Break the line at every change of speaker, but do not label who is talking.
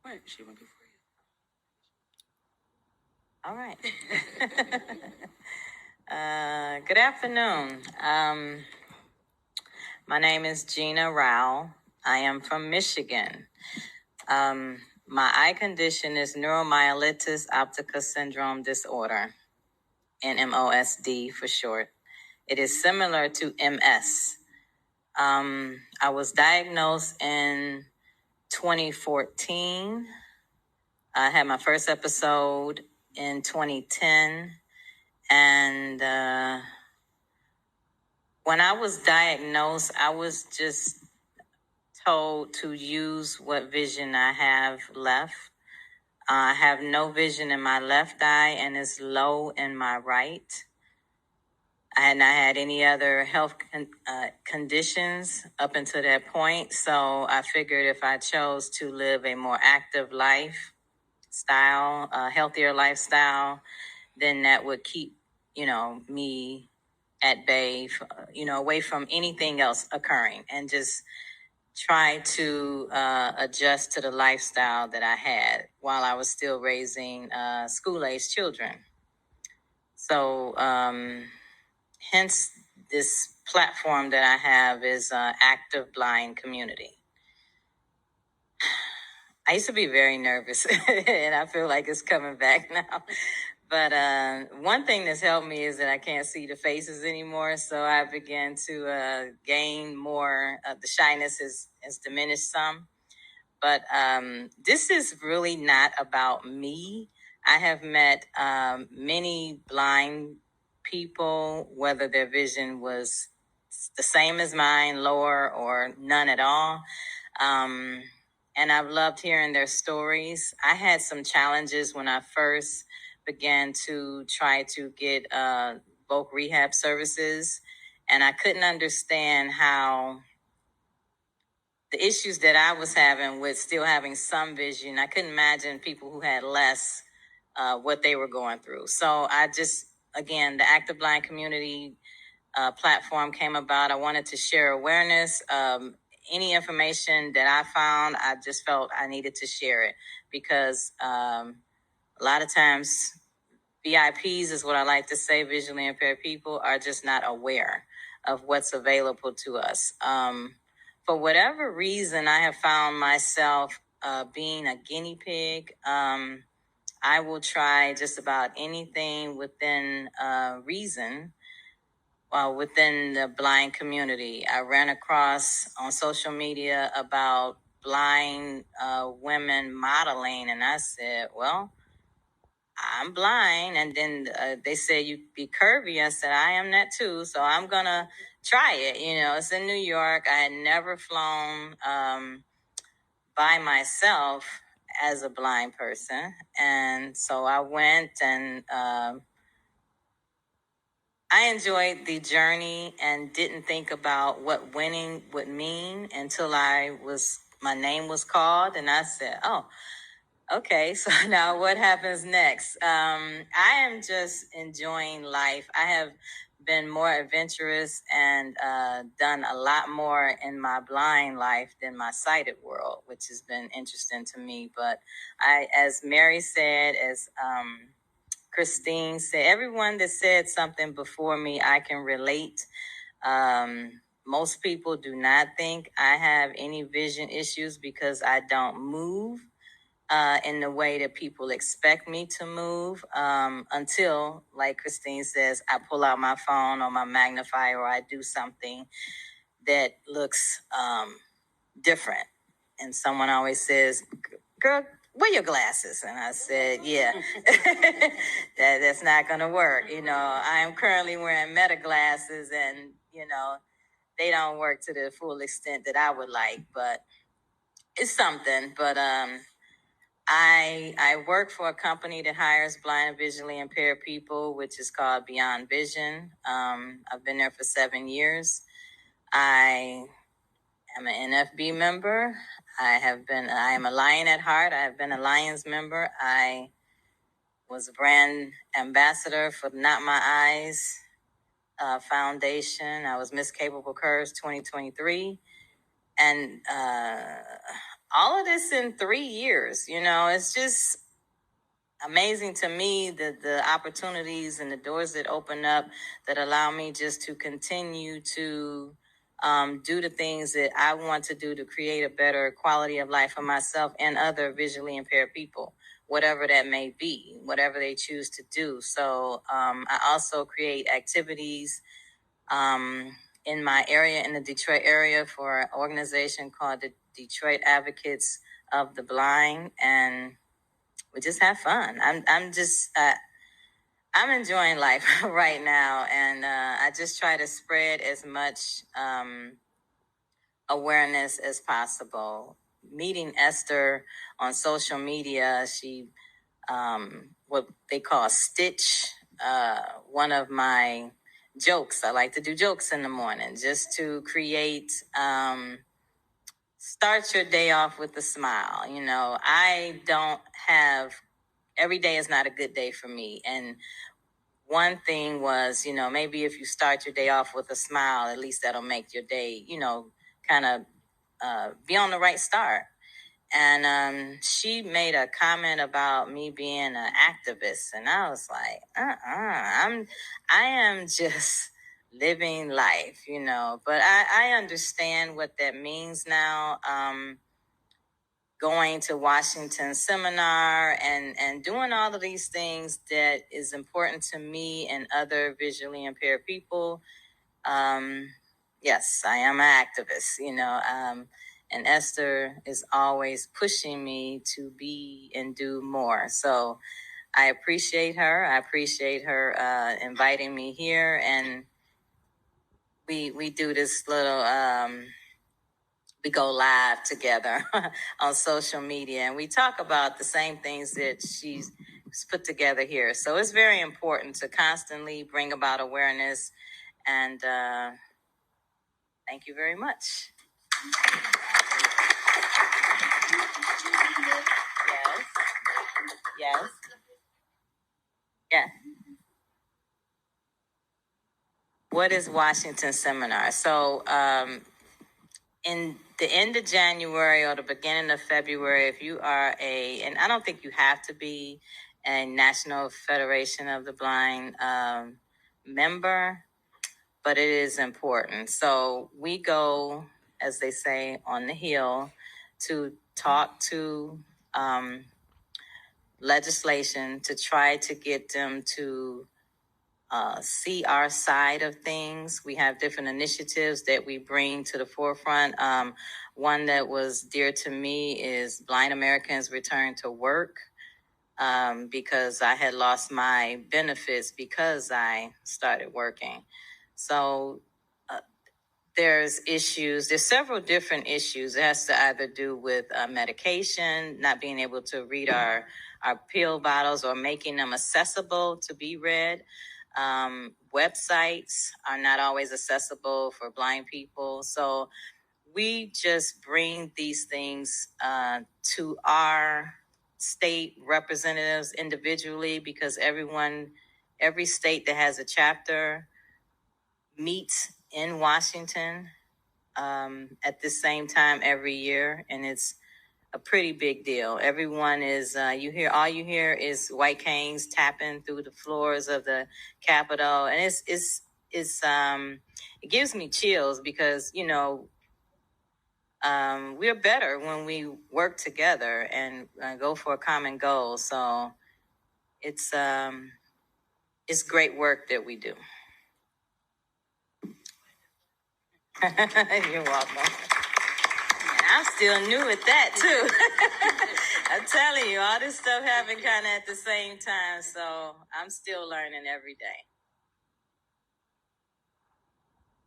What? She went before
All right. Good afternoon. My name is Gina Rao. I am from Michigan. My eye condition is neuromyelitis optica syndrome disorder, NMOSD for short. It is similar to MS. I was diagnosed in 2014. I had my first episode in 2010. And when I was diagnosed, I was just told to use what vision I have left. I have no vision in my left eye and it's low in my right. I had not had any other health conditions up until that point. So I figured if I chose to live a more active lifestyle, a healthier lifestyle, then that would keep, me at bay, away from anything else occurring, and just try to adjust to the lifestyle that I had while I was still raising school-age children. So, hence this platform that I have is Active Blind Community. I used to be very nervous, and I feel like it's coming back now. But one thing that's helped me is that I can't see the faces anymore. So I began to gain more. The shyness has diminished some. But this is really not about me. I have met many blind people, whether their vision was the same as mine, lower, or none at all. And I've loved hearing their stories. I had some challenges when I first began to try to get voc rehab services, and I couldn't understand how the issues that I was having with still having some vision. I couldn't imagine people who had less, what they were going through. So I just, again, the Active Blind Community platform came about. I wanted to share awareness. Any information that I found, I just felt I needed to share it because a lot of times VIPs is what I like to say, visually impaired people are just not aware of what's available to us. For whatever reason, I have found myself being a guinea pig. I will try just about anything within reason within the blind community. I ran across on social media about blind women modeling, and I said, well, I'm blind. And then they said, you be curvy. I said, I am that too. So I'm going to try it. It's in New York. I had never flown by myself as a blind person. And so I went and I enjoyed the journey and didn't think about what winning would mean until my name was called. And I said, oh, okay, so now what happens next? I am just enjoying life. I have been more adventurous and done a lot more in my blind life than my sighted world, which has been interesting to me. But as Mary said, as Christine said, everyone that said something before me, I can relate. Most people do not think I have any vision issues because I don't move in the way that people expect me to move until, like Christine says, I pull out my phone or my magnifier or I do something that looks different. And someone always says, girl, wear your glasses. And I said, yeah, that's not going to work. I am currently wearing meta glasses and, they don't work to the full extent that I would like, but it's something. But I work for a company that hires blind and visually impaired people, which is called Beyond Vision. I've been there for 7 years. I am an NFB member. I am a Lion at heart. I have been a Lions member. I was a brand ambassador for Not My Eyes Foundation. I was Miss Capable Curves 2023. And all of this in 3 years. It's just amazing to me the opportunities and the doors that open up that allow me just to continue to do the things that I want to do to create a better quality of life for myself and other visually impaired people, whatever that may be, whatever they choose to do. So I also create activities in my area, in the Detroit area, for an organization called the Detroit Advocates of the Blind, and we just have fun. I'm enjoying life right now, and I just try to spread as much awareness as possible. Meeting Esther on social media, she what they call Stitch, one of my jokes. I like to do jokes in the morning just to create. Start your day off with a smile. I don't have, every day is not a good day for me. And one thing was, maybe if you start your day off with a smile, at least that'll make your day, kind of be on the right start. And she made a comment about me being an activist, and I was like, I am just living life, But I understand what that means now. Going to Washington seminar and doing all of these things that is important to me and other visually impaired people. Yes, I am an activist, and Esther is always pushing me to be and do more. So I appreciate her. I appreciate her inviting me here, and we do this little we go live together on social media, and we talk about the same things that she's put together here. So it's very important to constantly bring about awareness, and thank you very much. Yes. Yes. Yeah. What is Washington Seminar? So in the end of January or the beginning of February, if you are and I don't think you have to be a National Federation of the Blind member, but it is important. So we go, as they say, on the Hill to talk to legislation to try to get them to see our side of things. We have different initiatives that we bring to the forefront. One that was dear to me is Blind Americans Return to Work, because I had lost my benefits because I started working. So there's several different issues. It has to either do with medication, not being able to read our pill bottles or making them accessible to be read. Websites are not always accessible for blind people. So we just bring these things to our state representatives individually, because every state that has a chapter meets in Washington at the same time every year, and it's a pretty big deal. Everyone is you hear is white canes tapping through the floors of the Capitol, and it gives me chills, because we're better when we work together and go for a common goal. So it's great work that we do. You're welcome. I'm still new at that too. I'm telling you, all this stuff happened kind of at the same time, so I'm still learning every day.